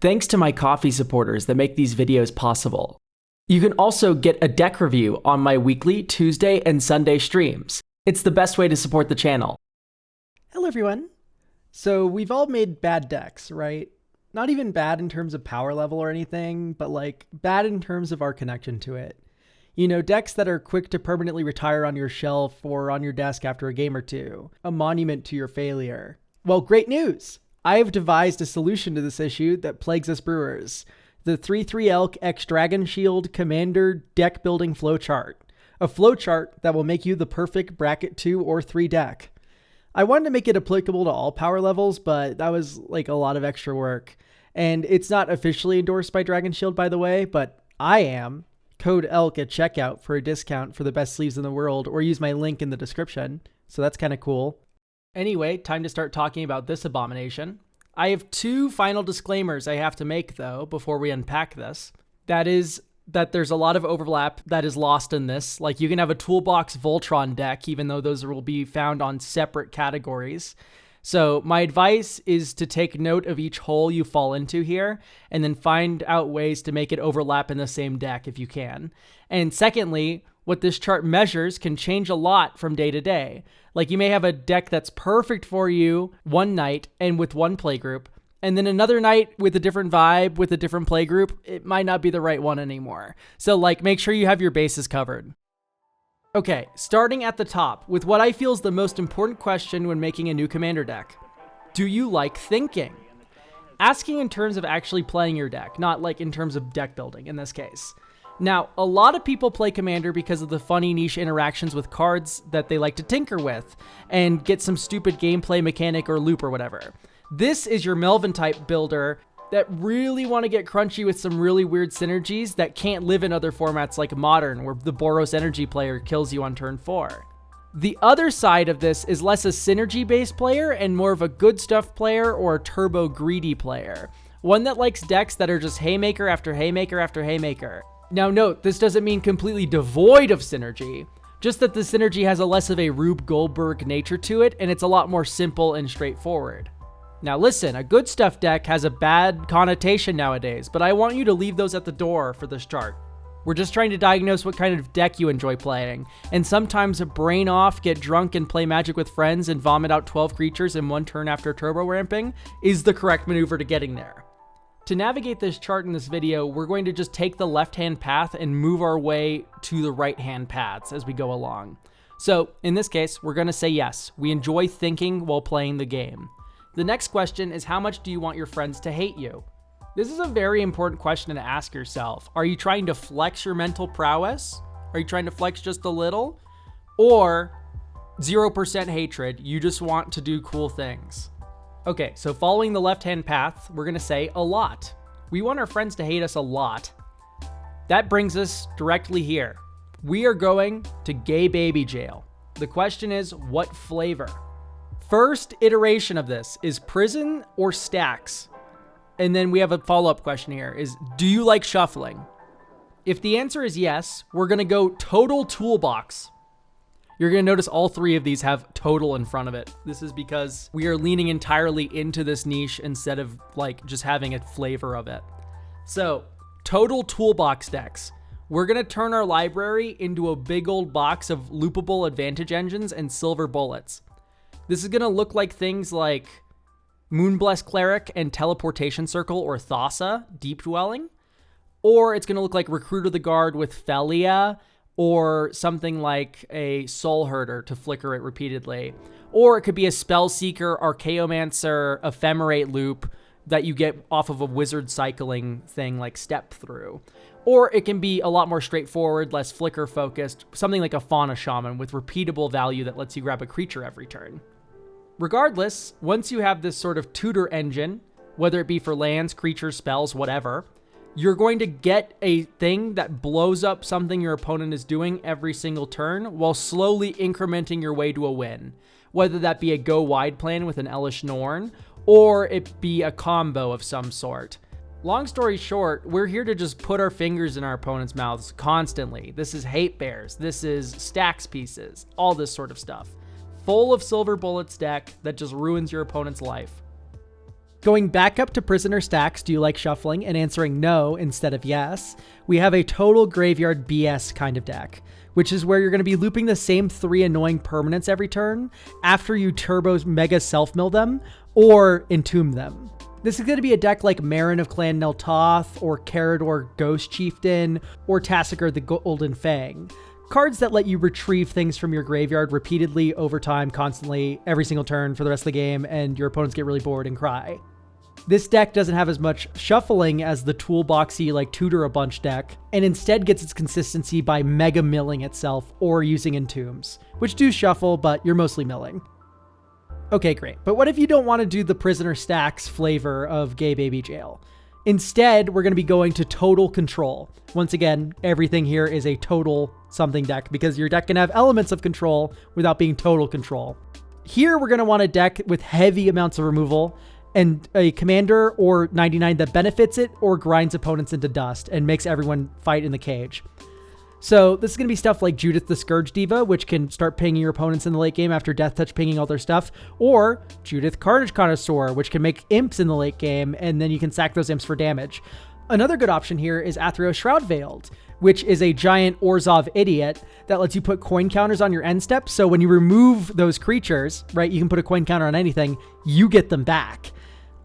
Thanks to my Ko-fi supporters that make these videos possible. You can also get a deck review on my weekly Tuesday and Sunday streams. It's the best way to support the channel. Hello everyone. So we've all made bad decks, right? Not even bad in terms of power level or anything, but like bad in terms of our connection to it. You know, decks that are quick to permanently retire on your shelf or on your desk after a game or two. A monument to your failure. Well, great news! I have devised a solution to this issue that plagues us brewers. The 3/3 Elk X Dragon Shield Commander Deck Building Flowchart. A flowchart that will make you the perfect bracket 2 or 3 deck. I wanted to make it applicable to all power levels, but that was like a lot of extra work. And it's not officially endorsed by Dragon Shield, by the way, but I am. Code ELK at checkout for a discount for the best sleeves in the world, or use my link in the description. So that's kind of cool. Anyway, time to start talking about this abomination. I have 2 final disclaimers I have to make, though, before we unpack this. That is that there's a lot of overlap that is lost in this. Like, you can have a toolbox Voltron deck, even though those will be found on separate categories. So my advice is to take note of each hole you fall into here, and then find out ways to make it overlap in the same deck if you can. And secondly, what this chart measures can change a lot from day to day. Like, you may have a deck that's perfect for you one night and with one playgroup, and then another night with a different vibe, with a different playgroup, it might not be the right one anymore. So like, make sure you have your bases covered. Okay, starting at the top with what I feel is the most important question when making a new commander deck. Do you like thinking? Asking in terms of actually playing your deck, not like in terms of deck building in this case. Now, a lot of people play Commander because of the funny niche interactions with cards that they like to tinker with and get some stupid gameplay mechanic or loop or whatever. This is your Melvin type builder that really want to get crunchy with some really weird synergies that can't live in other formats like Modern, where the Boros Energy player kills you on turn 4. The other side of this is less a synergy-based player and more of a good stuff player or a turbo greedy player. One that likes decks that are just haymaker after haymaker after haymaker. Now note, this doesn't mean completely devoid of synergy, just that the synergy has a less of a Rube Goldberg nature to it, and it's a lot more simple and straightforward. Now listen, a good stuff deck has a bad connotation nowadays, but I want you to leave those at the door for this chart. We're just trying to diagnose what kind of deck you enjoy playing, and sometimes brain off, get drunk, and play Magic with friends and vomit out 12 creatures in one turn after turbo ramping is the correct maneuver to getting there. To navigate this chart in this video, we're going to just take the left-hand path and move our way to the right-hand paths as we go along. So, in this case, we're going to say yes, we enjoy thinking while playing the game. The next question is, how much do you want your friends to hate you? This is a very important question to ask yourself. Are you trying to flex your mental prowess? Are you trying to flex just a little? Or 0% hatred, you just want to do cool things? Okay, so following the left-hand path, we're gonna say a lot. We want our friends to hate us a lot. That brings us directly here. We are going to gay baby jail. The question is, what flavor? First iteration of this is prison or Stax? And then we have a follow-up question here is, do you like shuffling? If the answer is yes, we're gonna go total toolbox. You're going to notice all 3 of these have total in front of it. This is because we are leaning entirely into this niche instead of like just having a flavor of it. So, total toolbox decks. We're going to turn our library into a big old box of loopable advantage engines and silver bullets. This is going to look like things like Moonblessed Cleric and Teleportation Circle or Thassa, Deep Dwelling. Or it's going to look like Recruiter the Guard with Felia, or something like a Soul Herder to flicker it repeatedly. Or it could be a Spellseeker, Archaeomancer, Ephemerate loop that you get off of a wizard cycling thing like Step Through. Or it can be a lot more straightforward, less flicker focused, something like a Fauna Shaman with repeatable value that lets you grab a creature every turn. Regardless, once you have this sort of tutor engine, whether it be for lands, creatures, spells, whatever, you're going to get a thing that blows up something your opponent is doing every single turn while slowly incrementing your way to a win. Whether that be a go wide plan with an Elish Norn, or it be a combo of some sort. Long story short, we're here to just put our fingers in our opponent's mouths constantly. This is hate bears, this is Stax pieces, all this sort of stuff. Full of silver bullets deck that just ruins your opponent's life. Going back up to Prisoner Stax, do you like shuffling, and answering no instead of yes, we have a total graveyard BS kind of deck, which is where you're going to be looping the same 3 annoying permanents every turn after you turbo mega self-mill them or entomb them. This is going to be a deck like Marin of Clan Neltoth, or Carador Ghost Chieftain, or Tassiger the Golden Fang. Cards that let you retrieve things from your graveyard repeatedly, over time, constantly, every single turn for the rest of the game, and your opponents get really bored and cry. This deck doesn't have as much shuffling as the toolboxy like Tutor a Bunch deck, and instead gets its consistency by mega milling itself or using entombs, which do shuffle, but you're mostly milling. Okay, great. But what if you don't want to do the Prisoner Stax flavor of Gay Baby Jail? Instead, we're going to be going to total control. Once again, everything here is a total something deck because your deck can have elements of control without being total control. Here, we're going to want a deck with heavy amounts of removal and a commander or 99 that benefits it or grinds opponents into dust and makes everyone fight in the cage. So this is going to be stuff like Judith the Scourge Diva, which can start pinging your opponents in the late game after Death Touch pinging all their stuff, or Judith Carnage Connoisseur, which can make imps in the late game, and then you can sack those imps for damage. Another good option here is Athreos Shroud Veiled, which is a giant Orzhov idiot that lets you put coin counters on your end step, so when you remove those creatures, right, you can put a coin counter on anything, you get them back.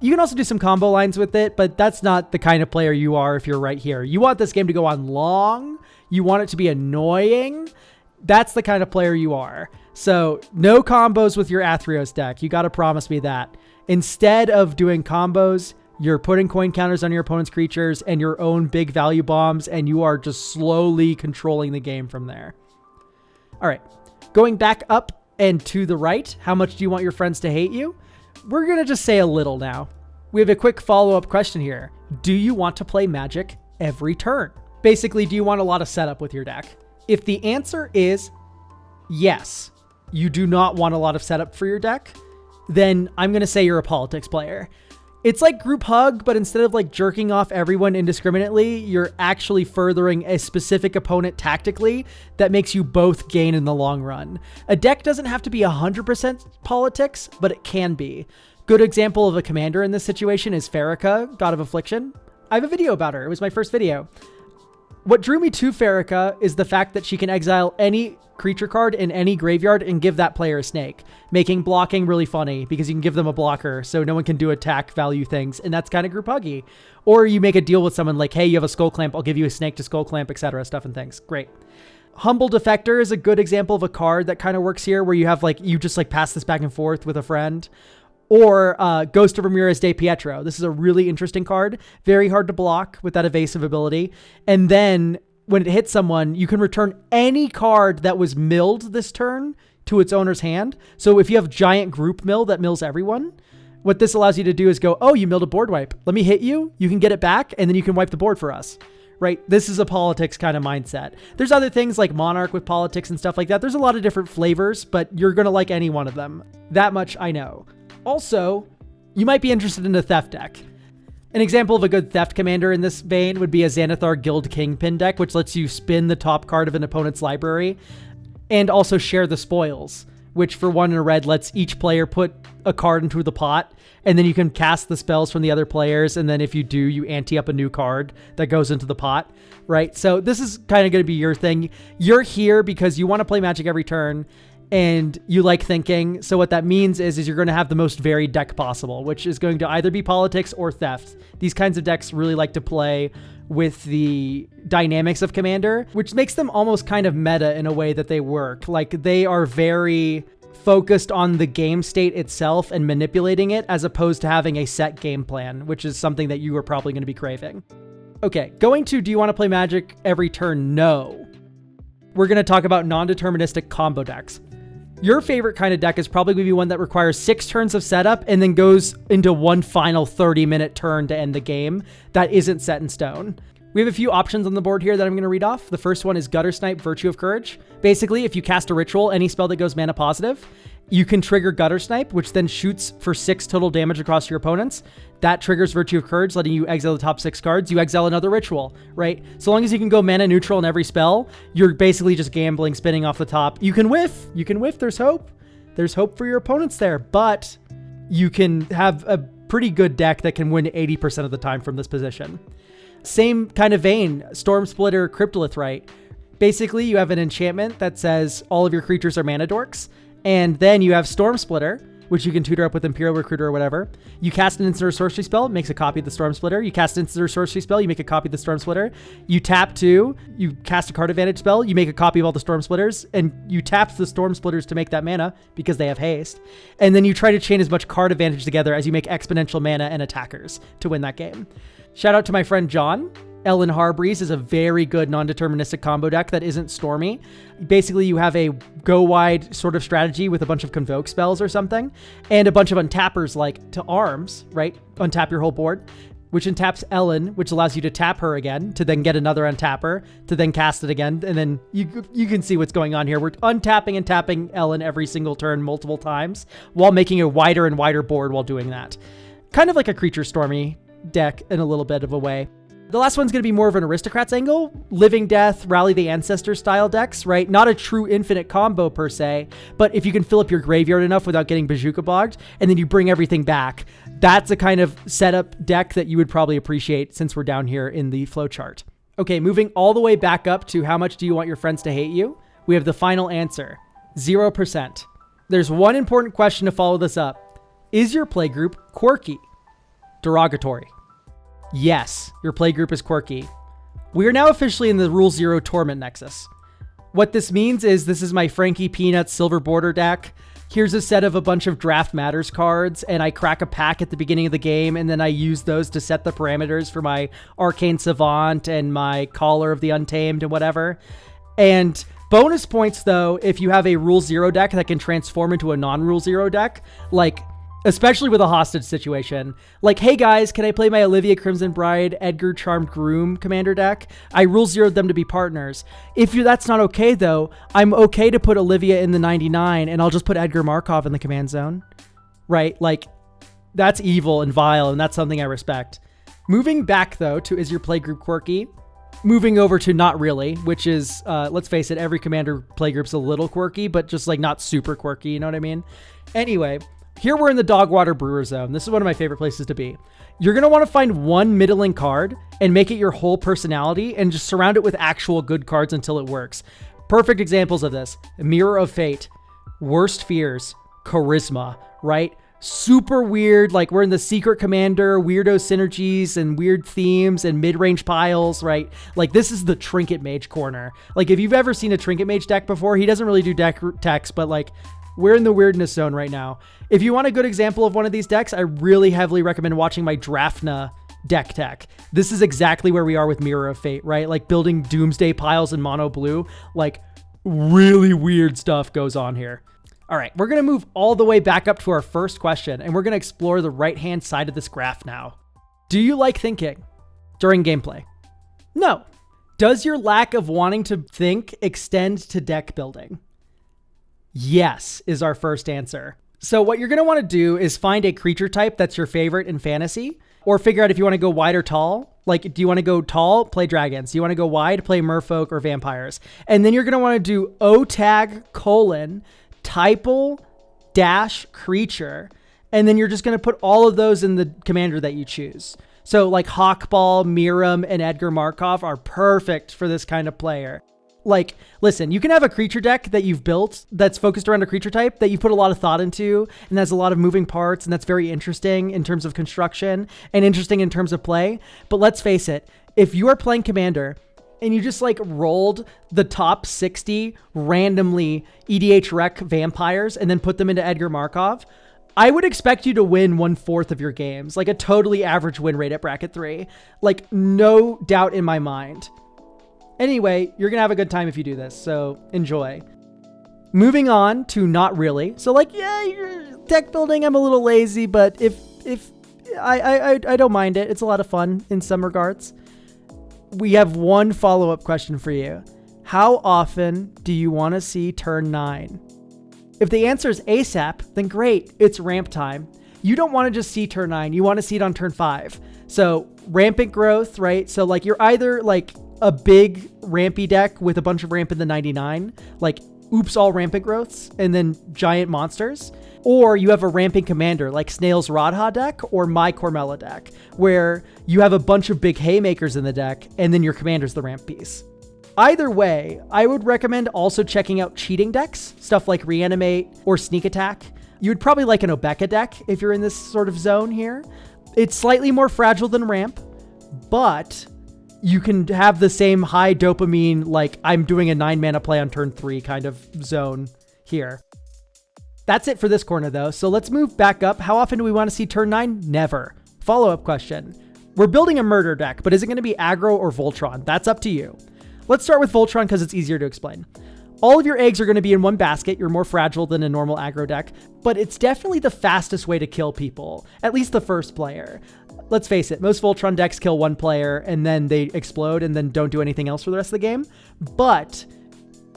You can also do some combo lines with it, but that's not the kind of player you are if you're right here. You want this game to go on long. You want it to be annoying. That's the kind of player you are. So no combos with your Athreos deck. You got to promise me that. Instead of doing combos, you're putting coin counters on your opponent's creatures and your own big value bombs, and you are just slowly controlling the game from there. All right, going back up and to the right, how much do you want your friends to hate you? We're going to just say a little now. We have a quick follow-up question here. Do you want to play Magic every turn? Basically, do you want a lot of setup with your deck? If the answer is yes, you do not want a lot of setup for your deck, then I'm going to say you're a politics player. It's like group hug, but instead of like jerking off everyone indiscriminately, you're actually furthering a specific opponent tactically that makes you both gain in the long run. A deck doesn't have to be 100% politics, but it can be. Good example of a commander in this situation is Farrakha, God of Affliction. I have a video about her. It was my first video. What drew me to Farrakha is the fact that she can exile any creature card in any graveyard and give that player a snake, making blocking really funny because you can give them a blocker so no one can do attack value things, and that's kind of group huggy. Or you make a deal with someone like, hey, you have a skull clamp, I'll give you a snake to skull clamp, etc. Stuff and things. Great. Humble Defector is a good example of a card that kind of works here, where you have like, you just like pass this back and forth with a friend. Or Ghost of Ramirez de Pietro. This is a really interesting card. Very hard to block with that evasive ability. And then when it hits someone, you can return any card that was milled this turn to its owner's hand. So if you have giant group mill that mills everyone, what this allows you to do is go, oh, you milled a board wipe. Let me hit you. You can get it back, and then you can wipe the board for us. Right? This is a politics kind of mindset. There's other things like Monarch with politics and stuff like that. There's a lot of different flavors, but you're going to like any one of them. That much I know. Also, you might be interested in a theft deck. An example of a good theft commander in this vein would be a Xanathar Guild Kingpin deck, which lets you spin the top card of an opponent's library and also share the spoils, which for 1 in a red lets each player put a card into the pot, and then you can cast the spells from the other players, and then if you do, you ante up a new card that goes into the pot, right? So this is kind of going to be your thing. You're here because you want to play Magic every turn, and you like thinking. So what that means is you're going to have the most varied deck possible, which is going to either be politics or theft. These kinds of decks really like to play with the dynamics of Commander, which makes them almost kind of meta in a way that they work. Like, they are very focused on the game state itself and manipulating it, as opposed to having a set game plan, which is something that you are probably going to be craving. Okay, going to do you want to play Magic every turn? No. We're going to talk about non-deterministic combo decks. Your favorite kind of deck is probably going to be one that requires 6 turns of setup and then goes into one final 30-minute turn to end the game that isn't set in stone. We have a few options on the board here that I'm going to read off. The first one is Gutter Snipe, Virtue of Courage. Basically, if you cast a ritual, any spell that goes mana positive, you can trigger Gutter Snipe, which then shoots for 6 total damage across your opponents. That triggers Virtue of Courage, letting you exile the top 6 cards. You exile another ritual, right? So long as you can go mana neutral in every spell, you're basically just gambling, spinning off the top. You can whiff. You can whiff. There's hope. There's hope for your opponents there, but you can have a pretty good deck that can win 80% of the time from this position. Same kind of vein, Storm Splitter, Cryptolith Rite. Basically, you have an enchantment that says all of your creatures are mana dorks, and then you have Storm Splitter, which you can tutor up with Imperial Recruiter or whatever. You cast an instant or sorcery spell, it makes a copy of the Storm Splitter. You cast an instant or sorcery spell, you make a copy of the Storm Splitter. You tap 2, you cast a card advantage spell, you make a copy of all the Storm Splitters, and you tap the Storm Splitters to make that mana because they have haste. And then you try to chain as much card advantage together as you make exponential mana and attackers to win that game. Shout out to my friend John. Ellen Harbreeze is a very good non-deterministic combo deck that isn't Stormy. Basically, you have a go-wide sort of strategy with a bunch of Convoke spells or something, and a bunch of untappers like to Arms, right? Untap your whole board, which untaps Ellen, which allows you to tap her again, to then get another untapper, to then cast it again, and then you can see what's going on here. We're untapping and tapping Ellen every single turn multiple times, while making a wider and wider board while doing that. Kind of like a Creature Stormy deck in a little bit of a way. The last one's going to be more of an Aristocrats angle, Living Death, Rally the Ancestors style decks, right? Not a true infinite combo per se, but if you can fill up your graveyard enough without getting Bazooka bogged, and then you bring everything back, that's a kind of setup deck that you would probably appreciate since we're down here in the flowchart. Okay, moving all the way back up to how much do you want your friends to hate you? We have the final answer, 0%. There's one important question to follow this up. Is your playgroup quirky? Derogatory. Yes, your playgroup is quirky. We are now officially in the Rule 0 Torment Nexus. What this means is this is my Frankie Peanuts Silver Border deck. Here's a set of a bunch of Draft Matters cards, and I crack a pack at the beginning of the game, and then I use those to set the parameters for my Arcane Savant and my Caller of the Untamed and whatever. And bonus points, though, if you have a Rule 0 deck that can transform into a non-Rule 0 deck, like... especially with a hostage situation. Like, hey guys, can I play my Olivia Crimson Bride, Edgar Charmed Groom commander deck? I Rule 0'd them to be partners. If that's not okay though, I'm okay to put Olivia in the 99 and I'll just put Edgar Markov in the command zone. Right? Like, that's evil and vile, and that's something I respect. Moving back though to is your playgroup quirky? Moving over to not really, which is, let's face it, every commander playgroup's a little quirky, but just like not super quirky, you know what I mean? Anyway, here we're in the Dogwater Brewer Zone. This is one of my favorite places to be. You're going to want to find one middling card and make it your whole personality and just surround it with actual good cards until it works. Perfect examples of this: Mirror of Fate, Worst Fears, Charisma, right? Super weird, like we're in the Secret Commander, weirdo synergies and weird themes and mid-range piles, right? Like this is the Trinket Mage corner. Like if you've ever seen a Trinket Mage deck before, he doesn't really do deck text, but like we're in the weirdness zone right now. If you want a good example of one of these decks, I really heavily recommend watching my Draftna deck tech. This is exactly where we are with Mirror of Fate, right? Like building Doomsday piles in mono blue. Like really weird stuff goes on here. All right, we're going to move all the way back up to our first question, and we're going to explore the right-hand side of this graph now. Do you like thinking during gameplay? No. Does your lack of wanting to think extend to deck building? Yes, is our first answer. So what you're going to want to do is find a creature type that's your favorite in fantasy, or figure out if you want to go wide or tall. Like, do you want to go tall? Play dragons. Do you want to go wide? Play merfolk or vampires. And then you're going to want to do O-tag : typal - creature. And then you're just going to put all of those in the commander that you choose. So like Hawkball, Miram, and Edgar Markov are perfect for this kind of player. Like, listen, you can have a creature deck that you've built that's focused around a creature type that you put a lot of thought into and has a lot of moving parts, and that's very interesting in terms of construction and interesting in terms of play. But let's face it, if you are playing Commander and you just like rolled the top 60 randomly EDH Rec vampires and then put them into Edgar Markov, I would expect you to win 1/4 of your games, like a totally average win rate at bracket 3. Like, no doubt in my mind. Anyway, you're going to have a good time if you do this, so enjoy. Moving on to not really. So like, yeah, deck building, I'm a little lazy, but if I don't mind it. It's a lot of fun in some regards. We have one follow-up question for you. How often do you want to see turn 9? If the answer is ASAP, then great, it's ramp time. You don't want to just see turn 9, you want to see it on turn 5. So rampant growth, right? So like you're either like a big rampy deck with a bunch of ramp in the 99, like oops all rampant growths and then giant monsters. Or you have a ramping commander like Snail's Radha deck or my Cormella deck, where you have a bunch of big haymakers in the deck and then your commander's the ramp piece. Either way, I would recommend also checking out cheating decks, stuff like Reanimate or Sneak Attack. You would probably like an Obeka deck if you're in this sort of zone here. It's slightly more fragile than ramp, but you can have the same high dopamine, like I'm doing a 9 mana play on turn 3 kind of zone here. That's it for this corner though, so let's move back up. How often do we want to see turn 9? Never. Follow-up question. We're building a murder deck, but is it going to be aggro or Voltron? That's up to you. Let's start with Voltron because it's easier to explain. All of your eggs are going to be in one basket. You're more fragile than a normal aggro deck, but it's definitely the fastest way to kill people, at least the first player. Let's face it, most Voltron decks kill one player and then they explode and then don't do anything else for the rest of the game. But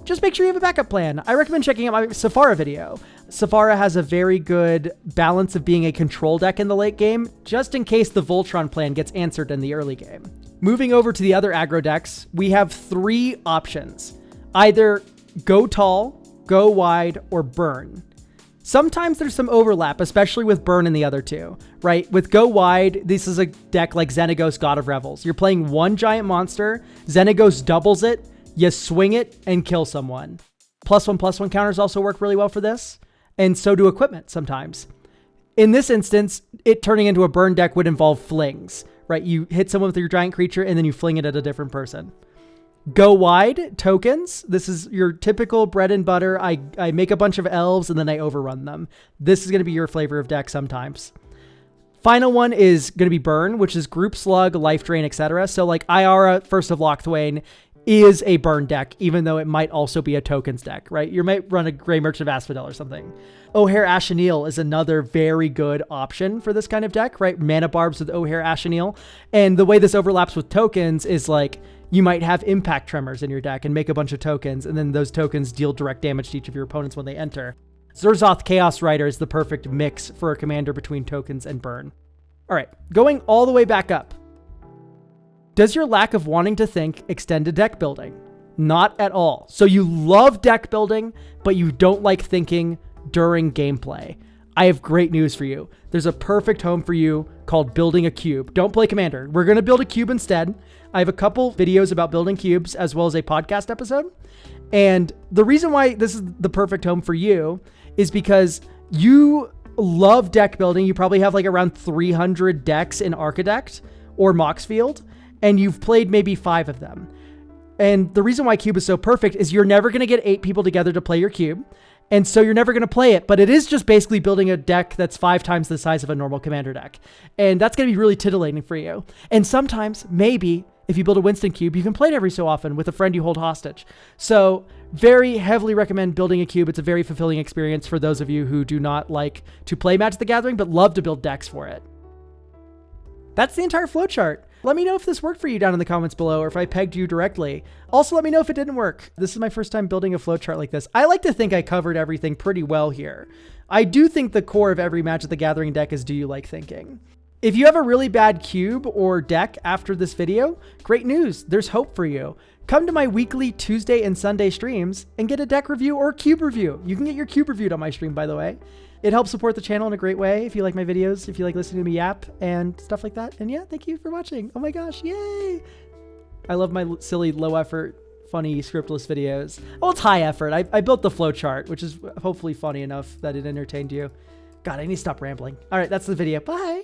just make sure you have a backup plan. I recommend checking out my Sephara video. Sephara has a very good balance of being a control deck in the late game, just in case the Voltron plan gets answered in the early game. Moving over to the other aggro decks, we have 3 options. Either go tall, go wide, or burn. Sometimes there's some overlap, especially with burn in the other 2, right? With go wide, this is a deck like Xenagos God of Revels. You're playing one giant monster, Xenagos doubles it, you swing it, and kill someone. +1/+1 counters also work really well for this, and so do equipment sometimes. In this instance, it turning into a burn deck would involve flings, right? You hit someone with your giant creature, and then you fling it at a different person. Go wide, tokens. This is your typical bread and butter. I make a bunch of elves, and then I overrun them. This is going to be your flavor of deck sometimes. Final one is going to be burn, which is group slug, life drain, etc. So like Iara, First of Locthwain, is a burn deck, even though it might also be a tokens deck, right? You might run a Grey Merchant of Asphodel or something. O'Hare Ashenil is another very good option for this kind of deck, right? Mana Barbs with O'Hare Ashenil. And the way this overlaps with tokens is like, you might have Impact Tremors in your deck and make a bunch of tokens, and then those tokens deal direct damage to each of your opponents when they enter. Zurzoth Chaos Rider is the perfect mix for a commander between tokens and burn. All right, going all the way back up. Does your lack of wanting to think extend to deck building? Not at all. So you love deck building, but you don't like thinking during gameplay. I have great news for you. There's a perfect home for you called building a cube. Don't play Commander. We're going to build a cube instead. I have a couple videos about building cubes as well as a podcast episode. And the reason why this is the perfect home for you is because you love deck building. You probably have like around 300 decks in Architect or Moxfield, and you've played maybe 5 of them. And the reason why cube is so perfect is you're never going to get 8 people together to play your cube. And so you're never going to play it, but it is just basically building a deck that's 5 times the size of a normal Commander deck. And that's going to be really titillating for you. And sometimes, maybe, if you build a Winston cube, you can play it every so often with a friend you hold hostage. So very heavily recommend building a cube. It's a very fulfilling experience for those of you who do not like to play Magic the Gathering, but love to build decks for it. That's the entire flowchart. Let me know if this worked for you down in the comments below, or if I pegged you directly. Also, let me know if it didn't work. This is my first time building a flowchart like this. I like to think I covered everything pretty well here. I do think the core of every Magic the Gathering deck is, do you like thinking? If you have a really bad cube or deck after this video, great news. There's hope for you. Come to my weekly Tuesday and Sunday streams and get a deck review or cube review. You can get your cube reviewed on my stream, by the way. It helps support the channel in a great way if you like my videos, if you like listening to me yap and stuff like that. And yeah, thank you for watching. Oh my gosh, yay! I love my silly, low effort, funny, scriptless videos. Oh, it's high effort. I built the flowchart, which is hopefully funny enough that it entertained you. God, I need to stop rambling. All right, that's the video. Bye!